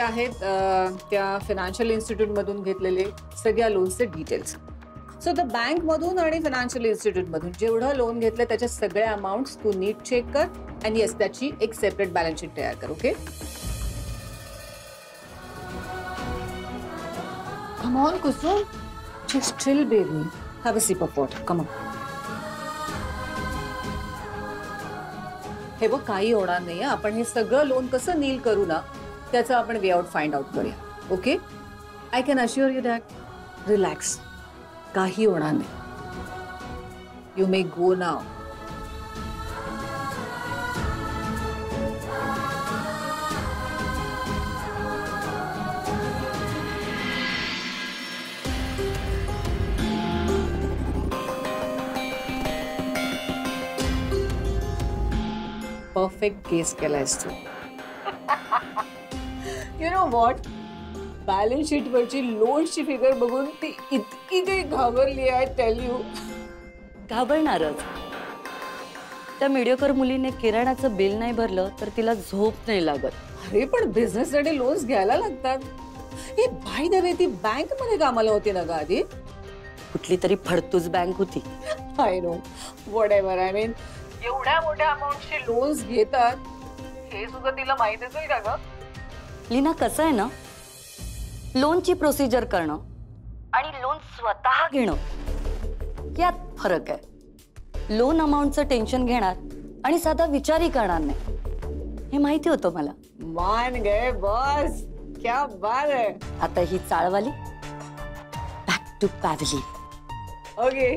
आहेत त्या financial institute मधून घेतलेले सगळ्या लोन्सचे डिटेल्स. सो द बँक मधून आणि फायनान्शियल इन्स्टिट्यूट मधून जेवढं लोन घेतलं त्याच्या सगळ्या अमाउंट्स तू नीट चेक कर आणि येस त्याची एक सेपरेट बॅलन्स शीट तयार कर. Okay, come on Kusum, just chill baby, have a sip of water, come on. हे बघ, काही होणार नाही. आपण हे सगळं लोन कसं नील करू ना त्याचं आपण वे आउट फाइंड आउट करूया. Okay, I can assure you that relax, काही होणार नाही. You may go now. Perfect case केलायस तू. You know what, balance sheet वरची लोनची फिगर बघून ती इतकी काही घाबरली आहे. टेल यू, घाबरणारच. त्या मिडियोकर मुलीने किराणाचं बिल नाही भरलं तर तिला झोप नाही लागत. अरे पण बिझनेस साठी लोन्स घ्यायला लागतात. हे बाय द वे, ती बँक मध्ये कामाला होती ना ग आधी? कुठली तरी फडतूस बँक होती. I know, whatever. I mean, एवढ्या मोठ्या अमाऊंटचे लोन्स घेतात हे सुद्धा तिला माहित असेल का ग? लीना, कसं आहे ना, लोनची प्रोसिजर करणं आणि लोन स्वतः घेणं यात फरक आहे. लोन अमाऊंटचं टेन्शन घेणार आणि साधा विचारही करणार नाही, हे माहिती होतं मला. मान गए बॉस, क्या बात है. आता ही चाळवाली बॅक टू पॅव्हली. ओके,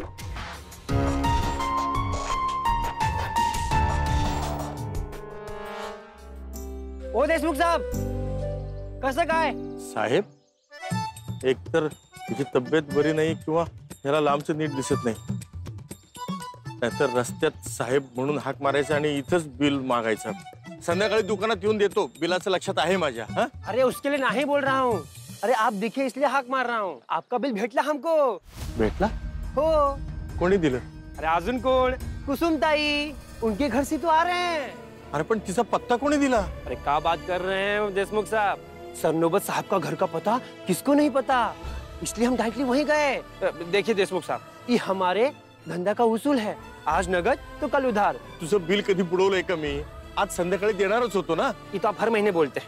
ओ देशमुख साहब, कसं काय? साहेब, एकतर तुझी तब्येत बरी नाही किंवा ह्याला लांबचं नीट दिसत नाही, नाहीतर रस्त्यात साहेब म्हणून हाक मारायचा आणि इथंच बिल मागायचं. संध्याकाळी दुकानात येऊन देतो, बिलाचं लक्षात आहे माझ्या. हा, अरे उसके लिए नहीं बोल रहा हूँ. अरे आप दिखे इसलिए हाक मार रहा हूँ. आपका बिल भेटला हमको. भेटला? हो. कोणी दिलं? अरे अजून कोण? कुसुम ताई, उनके घर से तो आ रहे हैं. अरे पण तिचा पत्ता कोणी दिला? अरे क्या बात कर रहे हैं देशमुख साहब, सरनोबत साहब का घर का पता किसको नहीं पता, इसलिए हम डायरेक्टली वहीं गए. देखिए देशमुख साहब, ये हमारे धंधा का उसूल है, आज नगद तो कल उधार. तुझं बिल कधी बुडवलंय का मी? आज संध्याकाळी देणारच होतो ना. ये तो आप हर महीने बोलते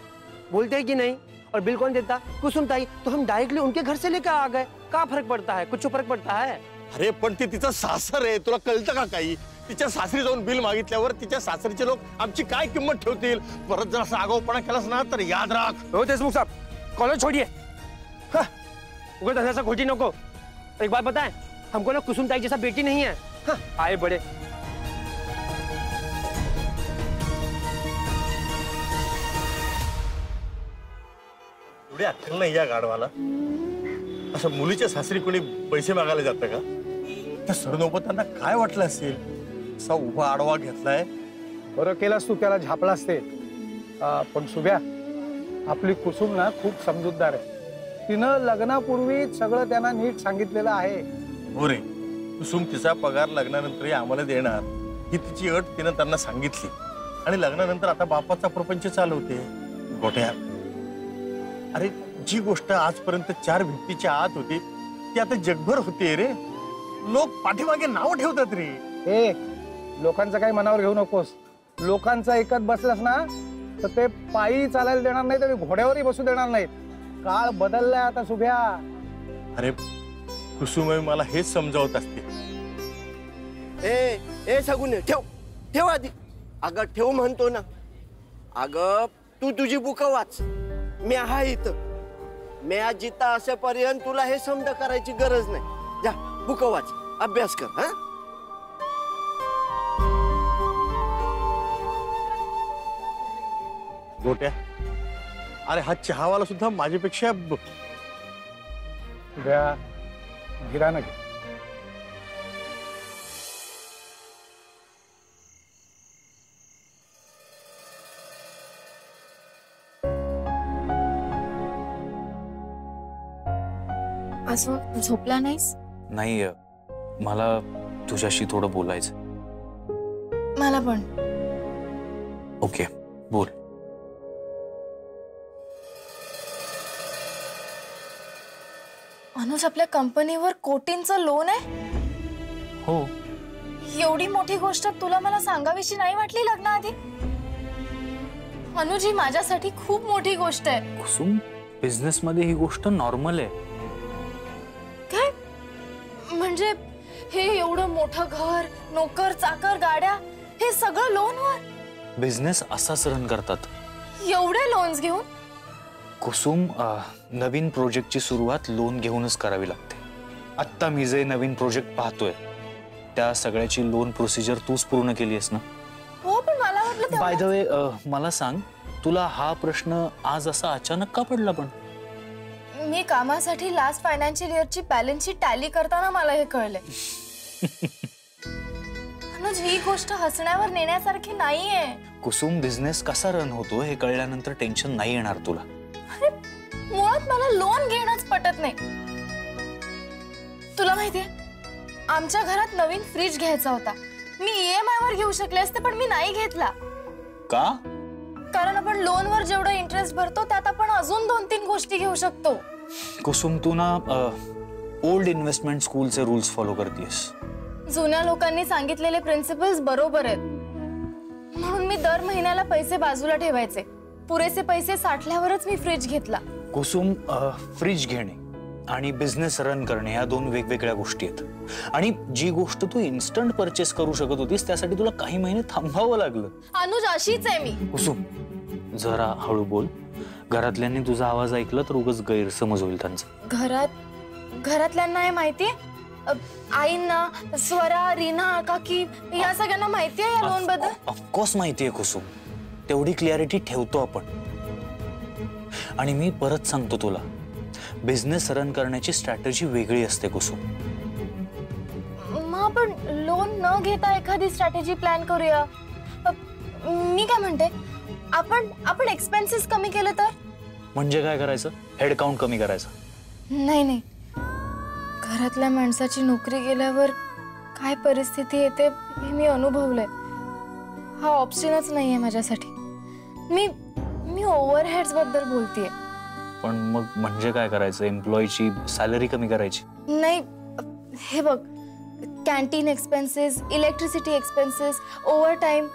हैं कि नहीं? और बिल कौन देता? कुसुम ताई. तो हम डायरेक्टली उनके घर से लेकर आ गए. क्या फर्क पड़ता है? कुछ फर्क पड़ता है? अरे पण ते तिचा सासर आहे, तुला कळतं का काही? तिच्या सासरी जाऊन बिल मागितल्यावर तिच्या सासरीचे लोक आमची काय किंमत ठेवतील? परत जर असा आगाऊपणा केलास ना तर याद राख. हो देशमुख साहब, कॉलेज छोड़िए. उगर धंधा सा खोटी नको. एक बात बताएं, हमको ना कुसुम ताई जैसा बेटी नहीं है. आए बड़े. एवढी अक्कल नाही या गाडवाला. असं मुलीच्या सासरी कोणी पैसे मागायला जातं का? त्या सरनोबतांना काय वाटलं असेल? असा उभा आडवा घेतलाय. बरं केलास तू त्याला झापलास ते. पण सुभ्या, आपली कुसुम ना खूप समजूतदार आहे. तिनं लग्नापूर्वी सगळं त्यांना नीट सांगितलेलं आहे. हो रे, कुसुम तिचा पगार लग्नानंतरही आम्हाला देणार ही तिची अट तिनं त्यांना सांगितली. आणि लग्नानंतर आता बापाचा प्रपंच चालवते. गोट्या, अरे जी गोष्ट आजपर्यंत 4 भिंतीच्या आत होती ती आता जगभर होते रे. लोक पाठीमागे नाव ठेवतात रे. ए, लोकांचं काही मनावर घेऊ नकोस. लोकांचं ऐकत बसलास ना तर ते पायी चालायला देणार नाही, तर घोड्यावरही बसू देणार नाहीत. काळ बदललाय आता सुभ्या. अरे कुसुम मला हेच समजावत असते. ए ए सगुने, ठेव ठेव आधी. अगं ठेव म्हणतो ना. अगं तू तुझी बुक वाच, मी आहे इथं. मी आज जिता असेपर्यंत तुला हे समज करायची गरज नाही. जा बुक वाच, अभ्यास कर. हा, गोट्या, अरे हा चहावाला सुद्धा माझ्यापेक्षा सुभ्या, गिरानं घे. असं झोपला नाहीस? नाही, मला तुझ्याशी थोडं बोलायचं. मला पण. ओके, बोल. अनुज, आपल्या कंपनीवर कोटींचं लोन आहे? हो. एवढी मोठी गोष्ट तुला मला सांगावीशी नाही वाटली लग्नाआधी? अनुज, ही माझ्यासाठी खूप मोठी गोष्ट आहे. कुसुम, बिझनेस मध्ये ही गोष्ट नॉर्मल आहे. काय म्हणजे हे एवढं मोठं घर, नोकर चाकर, गाड्या, हे सगळं लोनवर? बिझनेस असाच रन करतात. एवढे लोन्स घेऊन? कुसुम, नवीन प्रोजेक्टची सुरुवात लोन घेऊनच करावी लागते. आत्ता मी जे नवीन प्रोजेक्ट पाहतोय त्या सगळ्याची लोन प्रोसिजर तूच पूर्ण केली आहेस ना? हो, पण मला वाटलं बाय द वे, मला सांग, तुला हा प्रश्न आज असा अचानक का पडला? पण मी कामासाठी लास्ट फायनान्शियल इयरची बॅलन्स शीट टॅली करताना मला हे कळले. अनुज, ही गोष्ट हसण्यावर नेण्यासारखी नाहीये. कुसुम, बिझनेस कसा रन होतो हे कळल्यानंतर टेन्शन नाही येणार तुला. अरे, मुळात मला लोन घेणंच पटत नाही. तुला माहितीये, आमच्या घरात नवीन फ्रीज घ्यायचा होता. मी EMI वर घेऊ शकले असते, पण मी नाही घेतला. का? कारण आपण लोनवर जेवढं इंटरेस्ट भरतो त्यात आपण अजून 2-3 गोष्टी घेऊ शकतो. कुसुम, तू ना ओल्ड इन्व्हेस्टमेंट स्कूलचे रूल्स फॉलो करतेस. जुन्या लोकांनी सांगितलेले प्रिन्सिपल्स बरोबर आहेत, म्हणून मी दर महिन्याला पैसे बाजूला ठेवायचे. पुरेसे पैसे साठल्यावरच मी फ्रीज घेतला. कुसुम, फ्रीज घेणे आणि बिझनेस रन करणे या दोन वेगवेगळ्या गोष्टी आहेत. आणि जी गोष्ट तू इन्स्टंट परचेस करू शकत होतीस त्यासाठी तुला काही महिने थांबावं लागलं. अनुज, अशीच आहे मी. कुसुम, जरा हळू बोल. घरातल्यांनी तुझा आवाज ऐकला तर उगाच गैरसमज होईल त्यांचा. घरातल्यांना हे माहितीये? आईंना, स्वरा, रीना, काकी, या सगळ्यांना माहितीये या लोन बद्दल? ऑफकोर्स माहितीये कुसुम, तेवढी क्लॅरिटी ठेवतो आपण. आणि मी परत सांगतो तुला, बिझनेस रन करण्याची स्ट्रॅटेजी वेगळी असते कुसुम. मग आपण लोन न घेता एखादी स्ट्रॅटेजी प्लॅन करूया. मी काय म्हणते, आपण एक्सपेन्सेस कमी केले तर? म्हणजे काय करायचं? हेड काउंट कमी करायचं? नाही, घरातल्या माणसाची नोकरी गेल्यावर काय परिस्थिती येते हे मी अनुभवलंय. हा ऑप्शनच नाहीये माझ्यासाठी. मी ओव्हरहेड्स बद्दल बोलतेय. पण मग म्हणजे काय करायचं? एम्प्लॉईची सॅलरी कमी करायची? नाही, हे बघ, canteen expenses, electricity expenses, over time,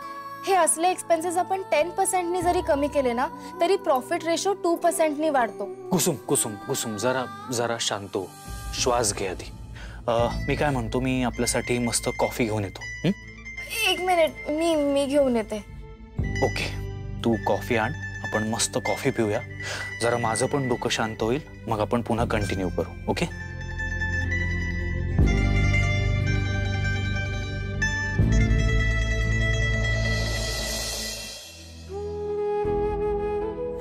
हे असले एक्सपेन्सेस आपण 10% जरी कमी केले ना तरी प्रॉफिट रेशो 2% वाढतो. कुसुम, जरा शांत हो. श्वास घे आधी. मी काय म्हणतो, मी आपल्यासाठी मस्त कॉफी घेऊन येतो. 1 मिनिट, मी घेऊन येते. ओके, तू कॉफी आण, आपण मस्त कॉफी पिऊया. जरा माझं पण डोकं शांत होईल, मग आपण पुन्हा कंटिन्यू करू. ओके?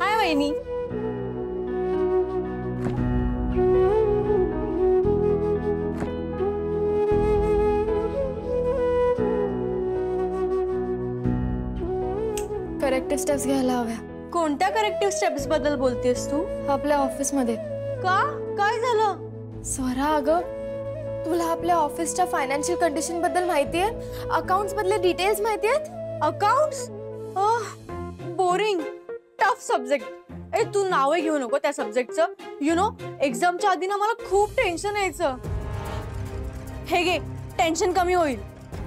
हाय वहिनी. करेक्टिव्ह स्टेप्स घ्यायला हव्या. कोणत्या करेक्टिव्ह स्टेप्स बद्दल बोलतेस तू? आपल्या ऑफिसमध्ये. का? काय झालं? स्वरा, अगं, तुला आपल्या ऑफिसच्या फायनान्शियल कंडिशन बद्दल माहिती आहे? अकाउंट्स बद्दले डिटेल्स माहिती आहेत? अकाउंट्स? Boring, tough subject. ए, तू नावे घेऊ नको त्या सब्जेक्टचं. यु नो, एक्झामच्या आधी ना मला खूप टेन्शन यायचं. हे घे, टेन्शन कमी होईल.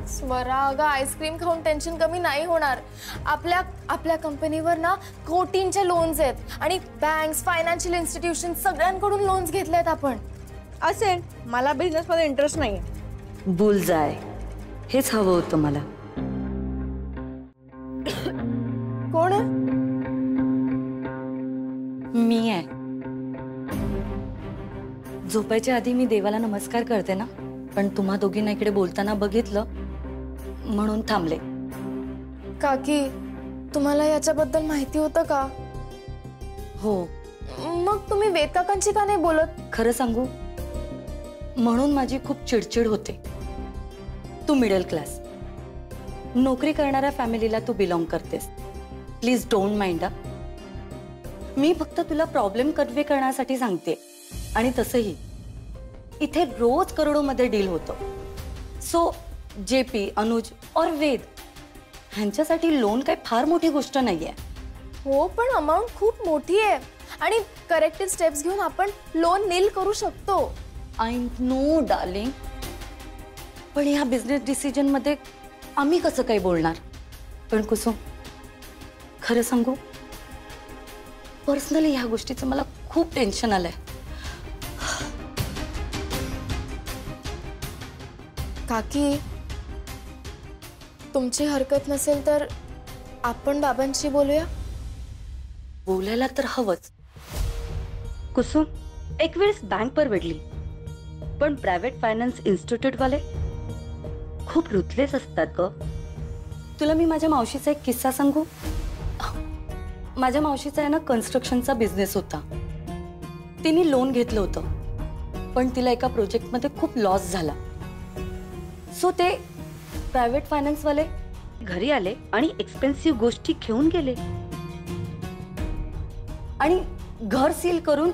स्वरा, अगं, आईस्क्रीम खाऊन टेन्शन कमी नाही होणार. आपल्या कंपनीवर ना कोटींचे लोन्स आहेत आणि बँक्स, फायनान्शियल इन्स्टिट्यूशन सगळ्यांकडून लोन्स घेतलेत आपण. असेल, मला बिझनेस मध्ये इंटरेस्ट नाहीये. बुलजाय, हेच हवं होतं मला. कोण आहे? मी आहे. झोपायच्या आधी मी देवाला नमस्कार करते ना, पण तुम्हा दोघींना इकडे बोलताना बघितलं म्हणून थांबले. काकी, तुम्हाला याच्याबद्दल माहिती होतं का? हो. मग तुम्ही वेद काकांची का नाही बोलत? खरं सांगू, म्हणून माझी खूप चिडचिड होते. तू मिडल क्लास, नोकरी करणाऱ्या फॅमिलीला तू बिलॉंग करतेस. Please don't mind. मी फक्त तुला प्रॉब्लेम कन्वे करण्यासाठी सांगते. आणि तसंही इथे रोज करोडोमध्ये डील होतं. सो JP, अनुज और वेद ह्यांच्यासाठी लोन काही फार मोठी गोष्ट नाहीये. हो, पण अमाउंट खूप मोठी आहे आणि करेक्टिव्ह स्टेप्स घेऊन आपण लोन नील करू शकतो. आय नो डार्लिंग, पण ह्या बिझनेस डिसिजन मध्ये आम्ही कसं काही बोलणार? पण कुसुम, खरं सांगू, पर्सनली ह्या गोष्टीचं मला खूप टेन्शन आलंय. काकी, तुमची हरकत नसेल तर आपण बाबांशी बोलूया. बोलायला तर हवंच. कुसुम, एक वेळेस बँक परवडली, पण प्रायव्हेट फायनान्स इन्स्टिट्यूट वाले खूप रुथलेस असतात ग. तुला मी माझ्या मावशीचा एक किस्सा सांगू. माझ्या मावशीचा आहे ना कन्स्ट्रक्शनचा बिझनेस होता. तिने लोन घेतलं होतं, पण तिला एका प्रोजेक्टमध्ये खूप लॉस झाला. सो ते प्रायव्हेट फायनान्स वाले घरी आले आणि एक्सपेन्सिव्ह गोष्टी घेऊन गेले आणि घर सील करून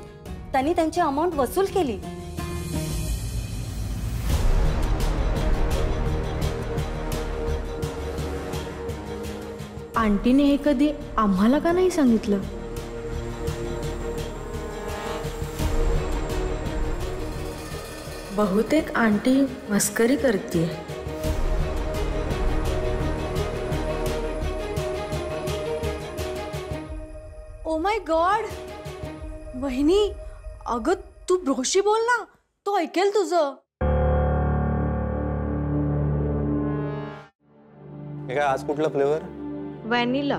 त्यांनी त्यांची अमाउंट वसूल केली. आंटीने हे कधी आम्हाला का नाही सांगितलं? बहुतेक आंटी मस्करी करते. ओ माय गॉड, वहिनी, अगं तू ब्रोशी बोल ना, तो ऐकेल तुझं. हे काय आज कुठला फ्लेवर? व्हॅनिला.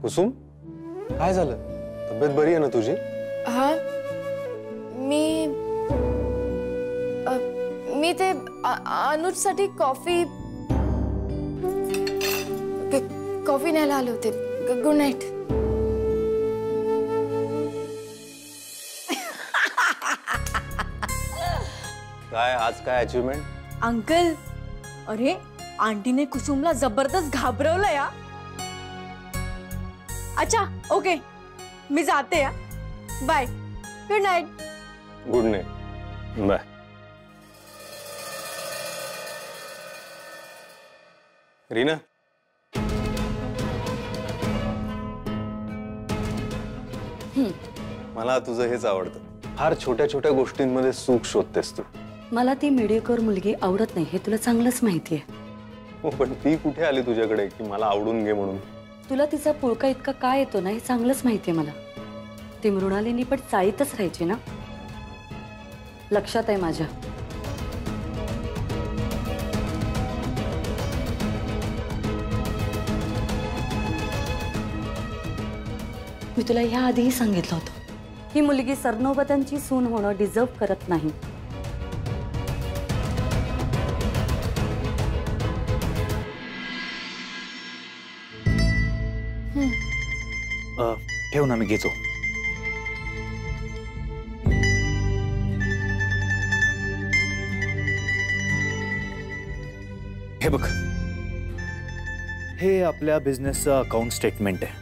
कुसुम, काय झालं? तब्येत बरी आहे ना तुझी? हा, मी ते अनुजसाठी कॉफी न्यायला आले होते. Good night. काय आज काय अचीवमेंट? अंकल, अरे आंटीने कुसुमला जबरदस्त घाबरवलं या. अच्छा, ओके, मी जाते या. Bye. Good night. Good night. Bye. Reena, मला तुझं हेच आवडतं. फार छोट्या छोट्या गोष्टींमध्ये सुख शोधतेस तू. मला ती मिडियोकर मुलगी आवडत नाही हे तुला चांगलंच माहिती आहे. हो, पण ती कुठे आली तुझ्याकडे की मला आवडून घे म्हणून? तुला तिचा पुळका इतका काय येतो ना हे चांगलंच माहिती आहे मला. ती मृणालिनी पण चाळीतच राहायची ना, लक्षात आहे माझ्या. मी तुला ह्या आधीही सांगितलं होतं, ही मुलगी सरनोबतांची सून होणं डिझर्व करत नाही. ठेव ना, मी घेतो. हे बघ, हे आपल्या बिझनेसचं अकाउंट स्टेटमेंट आहे.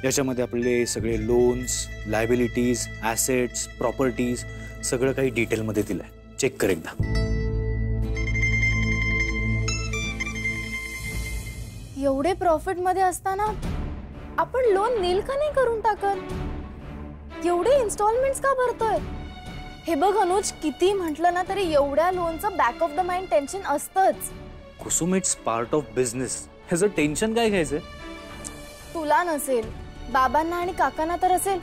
याच्यामध्ये आपले सगळे लोन्स, लायबिलिटीज, ॲसेट्स, प्रॉपर्टीज सगळं काही डिटेलमध्ये दिलंय. चेक कर एकदा. एवढे प्रॉफिट मध्ये असताना आपण लोन नील का नाही करून टाकत? एवढे इन्स्टॉलमेंट्स का भरतोय? हे बघ अनुज, किती म्हटलं ना तरी एवढ्या लोनचं back of the mind tension असतंच. Kusum, it's part of business. ह्याचं टेन्शन काय घ्यायचंय? तुला नसेल, बाबांना आणि काकांना तर असेल.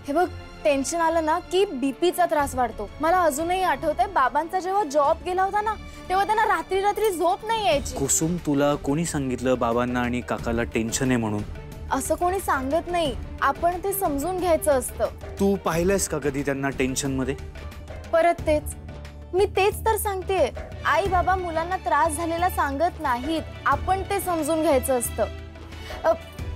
हे बघ, टेन्शन आलं ना की बीपीचा त्रास वाढतो. मला अजूनही आठवतंय बाबांचा जेव्हा जॉब गेला होता ना, तेव्हा त्यांना रात्री रात्री झोप नाही यायची. कुसुम, तुला कोणी सांगितलं बाबांना आणि काकाला टेन्शन आहे म्हणून? असं कोणी सांगत नाही, आपण ते समजून घ्यायचं असतं. तू पाहिलंयस का कधी त्यांना टेन्शन मध्ये? परत तेच, मी तेच तर सांगते. आई बाबा मुलांना त्रास झालेला सांगत नाहीत, आपण ते समजून घ्यायचं असतं.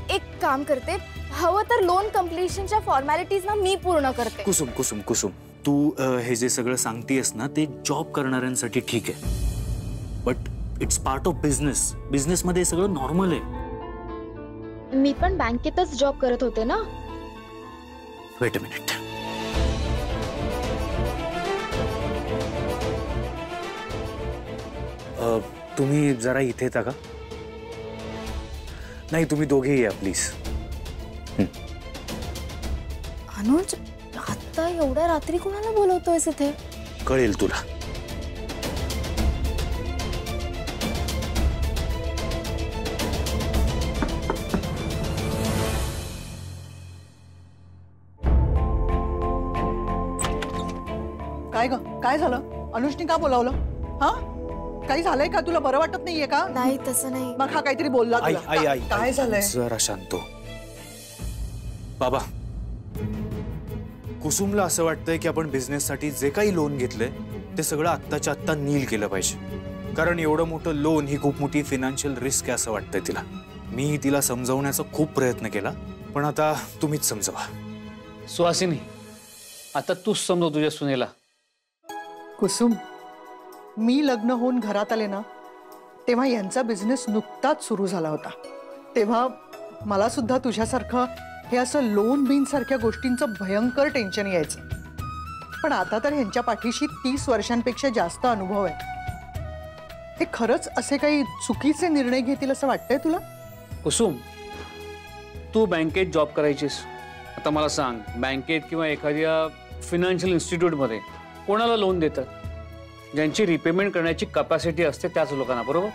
एक काम करते, हवं तर लोन कम्प्लिशनच्या फॉर्मॅलिटीज ना मी पूर्ण करते. कुसुम कुसुम कुसुम, तू हे जे सगळं सांगतेस ना ते जॉब करणाऱ्यांसाठी ठीक आहे, but it's part of business. Business मध्ये सगळं नॉर्मल आहे. मी पण बँकेतच जॉब करत होते ना. Weight a minute. तुम्ही जरा इथे येता का? नाही, तुम्ही दोघेही या प्लीज. अनुज, आता एवढ्या रात्री कोणाला बोलवतोयस इथे? कळेल तुला. काय ग, काय झालं? अनुजनी का बोलावलं? हा, काही झालंय का? तुला बरं वाटत नाहीये का? नाही तसं नाही. मग हा काहीतरी बोलला आई तुला? आई आई काय झालंय? जरा शांत हो. बाबा, कुसुमला असं वाटतंय की आपण बिझनेससाठी जे काही लोन घेतलंय ते सगळं आत्ताच्या आत्ता नील केलं पाहिजे, कारण एवढं मोठं लोन ही खूप मोठी फायनान्शियल रिस्क आहे असं वाटतंय तिला. मी तिला समजावण्याचा खूप प्रयत्न केला, पण आता तुम्हीच समजावा. सुहासिनी, आता तूच समजव तुझ्या सुनेला. कुसुम, मी लग्न होऊन घरात आले ना तेव्हा यांचा बिझनेस नुकताच सुरू झाला होता. तेव्हा मला सुद्धा तुझ्यासारखं हे असं लोन बिन सारख्या गोष्टींचं भयंकर टेन्शन यायचं. पण आता तर ह्यांच्या पाठीशी 30 वर्षांपेक्षा जास्त अनुभव आहे. हे खरंच असे काही चुकीचे निर्णय घेतील असं वाटतंय तुला? कुसुम, तू बँकेत जॉब करायचीस. आता मला सांग, बँकेत किंवा एखाद्या फायनान्शियल इन्स्टिट्यूटमध्ये कोणाला लोन देतात? ज्यांची रिपेमेंट करण्याची कॅपॅसिटी असते त्याच लोकांना, बरोबर?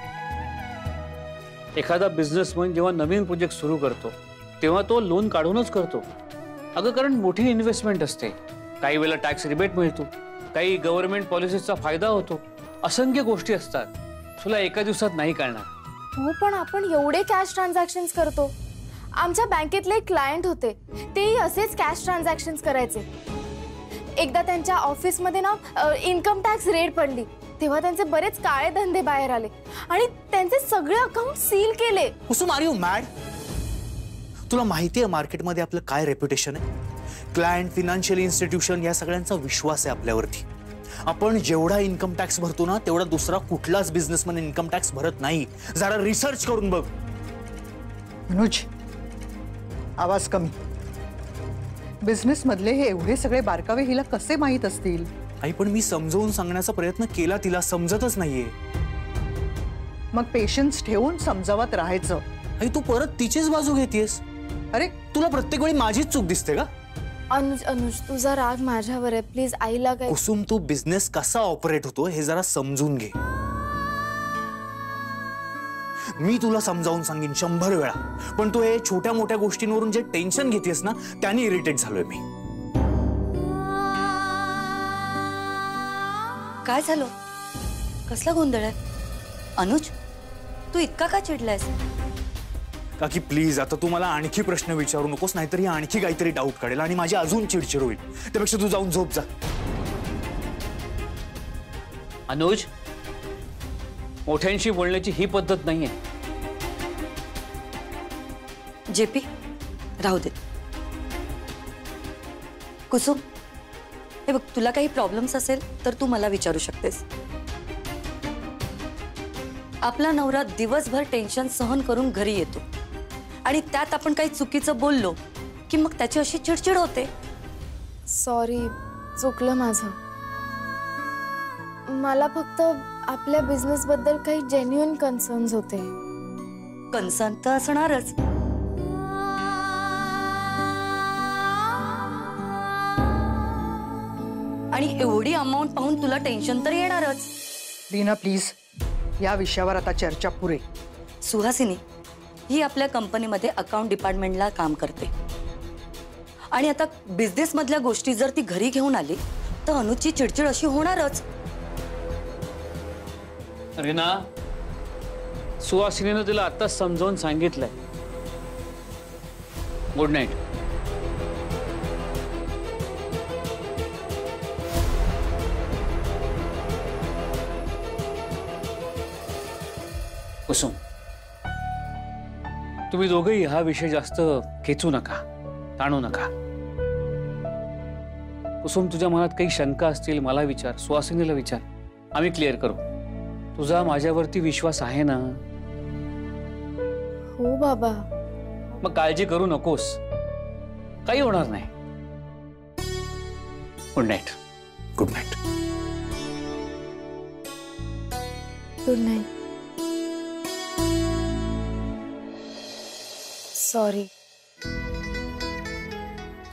एखादा बिझनेसमॅन जेव्हा नवीन प्रोजेक्ट सुरू करतो तेव्हा तो लोन काढूनच करतो. अगं, कारण मोठी इन्व्हेस्टमेंट असते. काही वेळेला टॅक्स रिबेट मिळतो, काही गव्हर्नमेंट पॉलिसीचा फायदा होतो, असंख्य गोष्टी असतात. तुला एका दिवसात नाही कळणार. हो, पण आपण एवढे कॅश ट्रान्झॅक्शन्स करतो. आमच्या बँकेतले एक क्लायंट होते, तेही असेच कॅश ट्रान्झॅक्शन्स करायचे. एकदा त्यांच्या ऑफिसमध्ये ना इन्कम टॅक्स रेड पडली, तेव्हा त्यांचे बरेच काळे धंदे बाहेर आले आणि त्यांचे सगळे अकाउंट सील केले. Kusum, are you mad? तुला माहिती आहे मार्केटमध्ये आपलं काय रेप्युटेशन आहे? क्लायंट, फायनान्शियल इन्स्टिट्यूशन या सगळ्यांचा विश्वास आहे आपल्यावरती. आपण जेवढा इन्कम टॅक्स भरतो ना तेवढा दुसरा कुठलाच बिझनेसमॅन इन्कम टॅक्स भरत नाही. जरा रिसर्च करून बघ. अनुज, आवाज कमी. बिझनेस मधले हे एवढे सगळे बारकावे हिला कसे माहित असतील? आई, पण मी समजावून सांगण्याचा प्रयत्न केला, तिला समजतच नाहीये. मग पेशन्स ठेवून समजावत राहायचं. आई, तू परत तिचीच बाजू घेतेस. अरे, तुला प्रत्येक वेळी माझीच चूक दिसते का? अनुज, तुझा राग माझ्यावर आहे. प्लीज आईला काय. कुसुम, तू बिझनेस कसा ऑपरेट होतो हे जरा समजून घे. मी तुला समजावून सांगेन 100 वेळा, पण तू हे छोट्या मोठ्या गोष्टींवरून जे टेन्शन घेतेस ना त्याने इरिटेट झालोय मी. काय झालं? कसला गोंधळ आहे? अनुज, तू इतका का चिडलायस? काकी प्लीज, आता तू मला आणखी प्रश्न विचारू नकोस, नाहीतर ही आणखी काहीतरी डाऊट काढेल आणि माझी अजून चिडचिड होईल. त्यापेक्षा तू जाऊन झोप जा. अनुज, मोठ्यांशी बोलण्याची ही पद्धत नाहीये. जेपी, राहू दे. कुसुम, हे बघ, तुला काही प्रॉब्लेम्स असेल तर तू मला विचारू शकतेस. आपला नवरा दिवसभर टेन्शन सहन करून घरी येतो आणि त्यात आपण काही चुकीचं बोललो की मग त्याची अशी चिडचिड होते. सॉरी, चुकलं माझं. मला फक्त आपल्या बिझनेस बद्दल काही जेन्युइन कन्सर्न्स होते. कन्सर्न तर असणारच. आणि एवढी अमाऊंट पाहून तुला टेन्शन तर येणारच. रीना, प्लीज, या विषयावर आता चर्चा पुरे. सुहासिनी ही आपल्या कंपनीमध्ये अकाउंट डिपार्टमेंटला काम करते आणि आता बिझनेस मधल्या गोष्टी जर ती घरी घेऊन आली तर अनुजची चिडचिड अशी होणारच. रीना, सुहासिनीनं तिला आत्ताच समजावून सांगितलंय. Good night. कुसुम, तुम्ही दोघेही हा विषय जास्त खेचू नका, ताणू नका. कुसुम, तुझ्या मनात काही शंका असतील मला विचार, सुहासिनीला विचार, आम्ही क्लिअर करू. तुझा माझ्यावरती विश्वास आहे ना? हो बाबा. मग काळजी करू नकोस, काही होणार नाही. Good night. Good night. Good night. Sorry.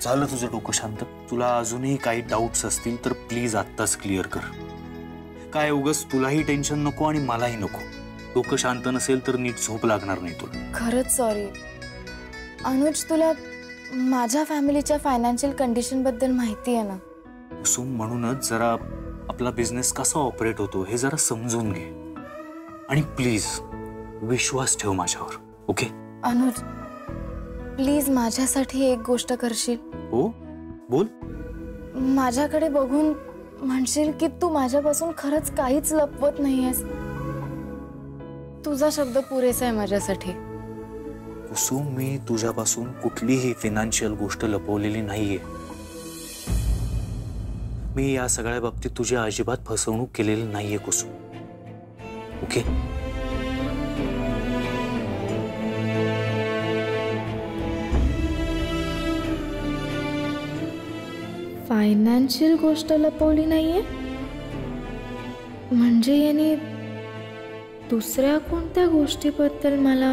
झालं तुझं डोकं शांत? तुला अजूनही काही डाऊट्स असतील तर प्लीज आत्ताच क्लिअर कर. काय उगाच तुलाही टेन्शन नको आणि मलाही नको. डोकं शांत नसेल तर नीट झोप लागणार नाही तुला. खरंच सॉरी अनुज, तुला माझ्या फॅमिलीच्या फायनान्शियल कंडिशन बद्दल माहिती आहे ना. कुसुम, म्हणूनच जरा आपला बिझनेस कसा ऑपरेट होतो हे जरा समजून घे आणि प्लीज विश्वास ठेव माझ्यावर. ओके अनुज, प्लीज माझ्यासाठी एक गोष्ट करशील? हो बोल. माझ्याकडे बघून म्हणशील की तू माझ्यापासून खरंच काहीच लपवत नाहीयेस. तुझा शब्द पुरेसा आहे माझ्यासाठी. कुसुम, मी तुझ्यापासून कुठलीही फायनान्शियल गोष्ट लपवलेली नाहीये. मी या सगळ्या बाबतीत तुझ्या अजिबात फसवणूक केलेली नाहीये कुसुम. ओके फायनान्शियल गोष्ट लपवली नाहीये म्हणजे याने दुसऱ्या कोणत्या गोष्टीबद्दल मला